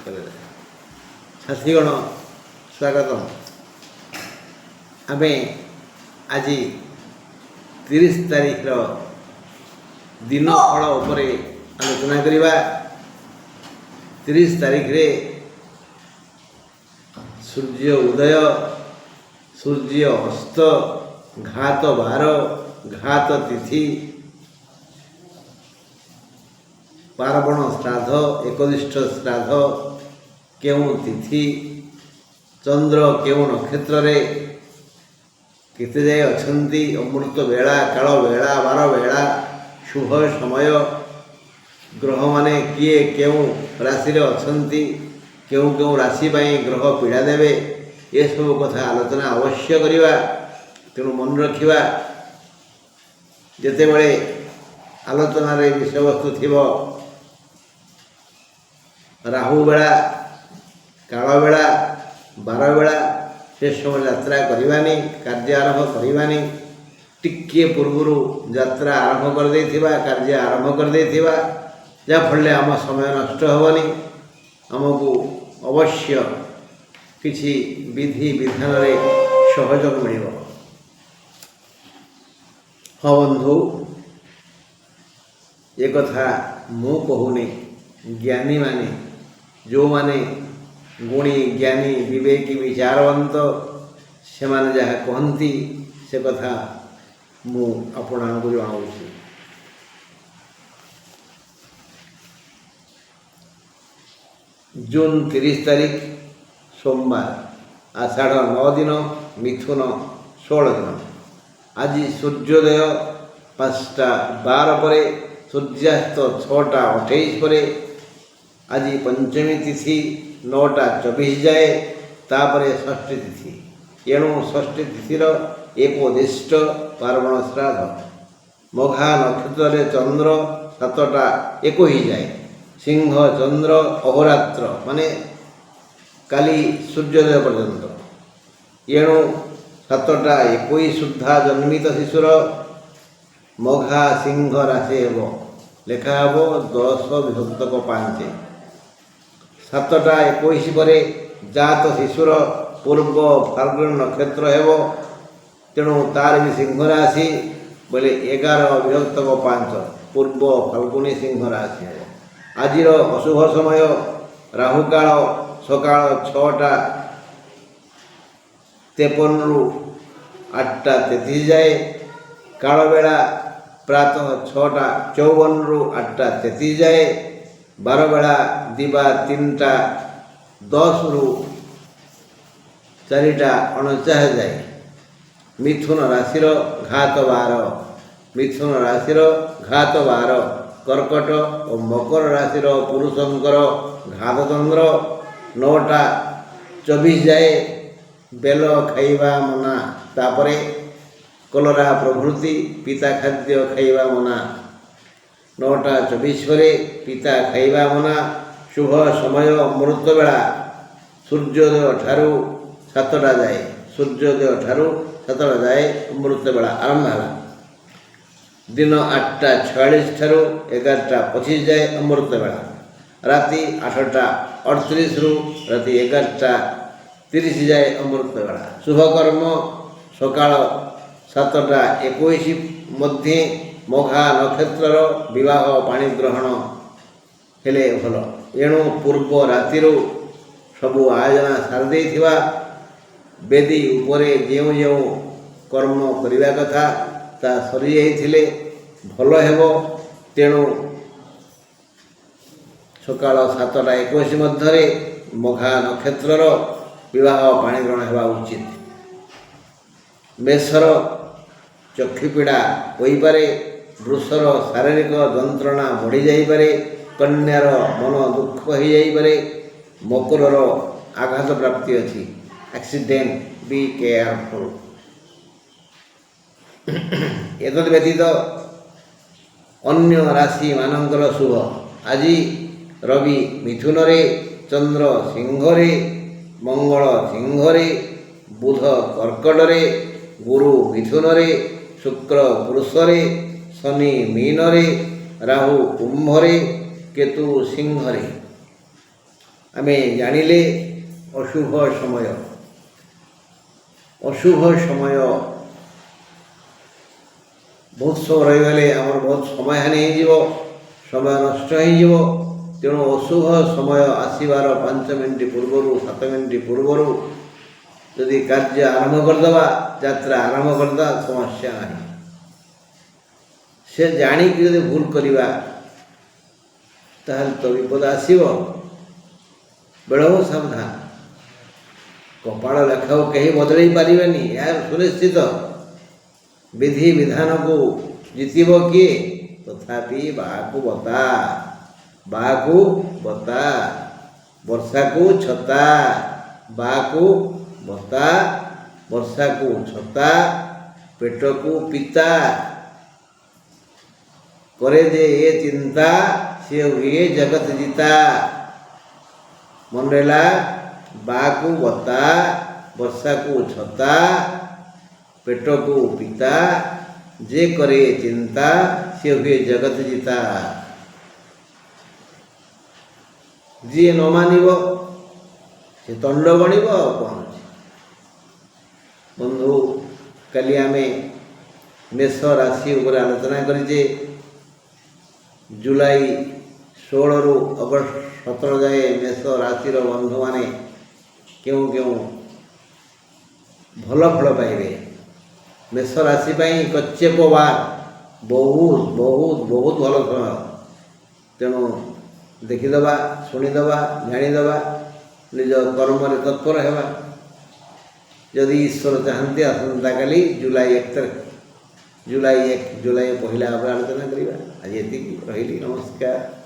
साथीगण स्वागत। आम आज 30 तारीख दिन फल उपर आलोचना करवा। 30 तारीख रे सूर्य उदय सूर्य अस्त घात बार घात तिथि पार्वण श्राद्ध एकदिष्ट श्राद्ध केउं तिथि चंद्र केउं नक्षत्र रे केते जाए अछंती अमृत बेला काल बेला बार बेला शुभ समय ग्रह माने किए केउं राशि रे अछंती केउं केउं राशि पाई ग्रह पीड़ा देवे ये सब कथा आलोचना अवश्य करिवा। तेणु मन रखिवा जेते बळे आलोचना रे विषय वस्तु थिबो राहु बेला काल बेला बार बेला से समय यात्रा करवानी कार्य आरंभ करवानी टिके पूर्व यात्रा आरंभ कर देथिबा कार्य आरंभ कर देथिबा जाफल आम समय नष्ट हेबनी आमको अवश्य किछि विधि विधान रे सहयोग मिलिबो। हाँ बंधु ये कथा मु कहूनी ज्ञानी माने जो माने गुणी ज्ञानी विवेकी विचारवंत से माने जहाँ कहती से कथा मु आपण को जनाऊँगी। जून 30 तारीख सोमवार आषाढ़ 9 दिन मिथुन 16 दिन आज सूर्योदय 5:12 पर सूर्यास्त 6:28 पर आज पंचमी तिथि 9:24 जाए तापर षष्ठी तिथि एणु षष्ठी तिथिर एकोदिष्ट पार्वण श्राद्ध मघा नक्षत्र चंद्र 7:21 जाए सिंह चंद्र अहोरात्र माने काली सूर्योदय पर्यंत एणु 7:21 सुधा जन्मित शिशुर मघा सिंह राशि हेब लेखा हेब 10 विभक्तक 5 7:21 पर जात शिशुर पूर्व फाल्गुन नक्षत्र हेब तेणु तार भी सिंह राशि बोले 11 विभक्तक 5 पूर्व फाल्गुनी सिंह राशि हेब। आज अशुभ समय राहुकाल सकाळ 6:53 रु 8:33 जाए काल बेला प्रातः 6:54 रु 8:33 जाए बार बेला दिवा 3:10 रु 4:49 जाए मिथुन राशिर घात बार मिथुन राशिर घात बार कर्कट और मकर राशिर पुरुषंकर घात चंद्र 9:24 जाए बेल खाइबा मना तापरे कलरा प्रभृति पिता खाद्य खाइबा मना 9:24 पर पिता खाइबा मना शुभ समय अमृत बेला सूर्योदय ठारू 7टा जाए सूर्योदय ठारू 7टा जाए अमृत बेला आरंभ है दिन 8:46 ठारू 11:25 जाए अमृत बेला राति 8:38 रु राति 11:30 जाए अमृत बेला शुभ कर्म सकाळ 7:21 मध्य मघा नक्षत्र विवाह पाणी ग्रहण हेले भल एणु पूर्व राति सबू आयोजना सारी देथिबा बेदी उपरे जेउ जेउ कर्म करिवा कथा ता सरी जाइथिले भल हेबो तेणु सकाळ 7:21 मध्य मघा नक्षत्र विवाह पाणी ग्रहण हेबा उचित। मेषर चक्षुपीड़ा होई पारे वृषर शारीरिक जंत्रणा बढ़ी जाई पारे कन्यार मन दुख हो जाई पारे मकर आघात प्राप्ति अच्छी एक्सीडेंट बी केयरफुल। एतद व्यतीत अन्य राशि मानकर शुभ आज रवि मिथुन रे चंद्र सिंह रे मंगल सिंह रे बुध कर्कट रे गुरु मिथुन रे शुक्र पुरुष रे शनि मीन रे राहु कुंभ रे केतु सिंह रे आमे जानिले अशुभ समय बहुत समय रहीगले आमर बहुत समय हानि हो समय नष्ट हो तेणु अशुभ समय आसबार 5 मिनिट पूर्वर 7 मिनिट पूर्वर यदि कार्य आरंभ करदे यात्रा आरंभ करदा समस्या नहीं से जानिक यदि भूल करवा ताहले तो विपद आसव बेड़ो सावधान कपाल लेखा कहीं बदल पारे यार सुनिश्चित विधि विधान को जीतब किए तथापि बाकू बता वर्षा को छता बाकू बता वर्षा को छता पेट को पिता करे जे ये चिंता से हुए जगत जीता मन रहा बाकू बता वर्षा को छता पेट को पिता जे करे चिंता से हुए जगत जीता जी न मानिब से दंड गणिब कौन बंधु काली आमे मेष राशि उपर आलोचना करिजे जुलाई 16 रु अगस्त 17 जाए मेष राशि बंधु माने क्यों क्यों भल फल पाइबे मेष राशि कच्चेप बार बहुत बहुत बहुत भल समय तेणु देखीदबा शुणीदबा जानीदबा निज कर्म तत्पर हेबा यदि ईश्वर चाहते आसंता काली जुलाई 1 तारिख जुलाई 1 जुलाई पहला आलोचना करवा आज ये रही नमस्कार।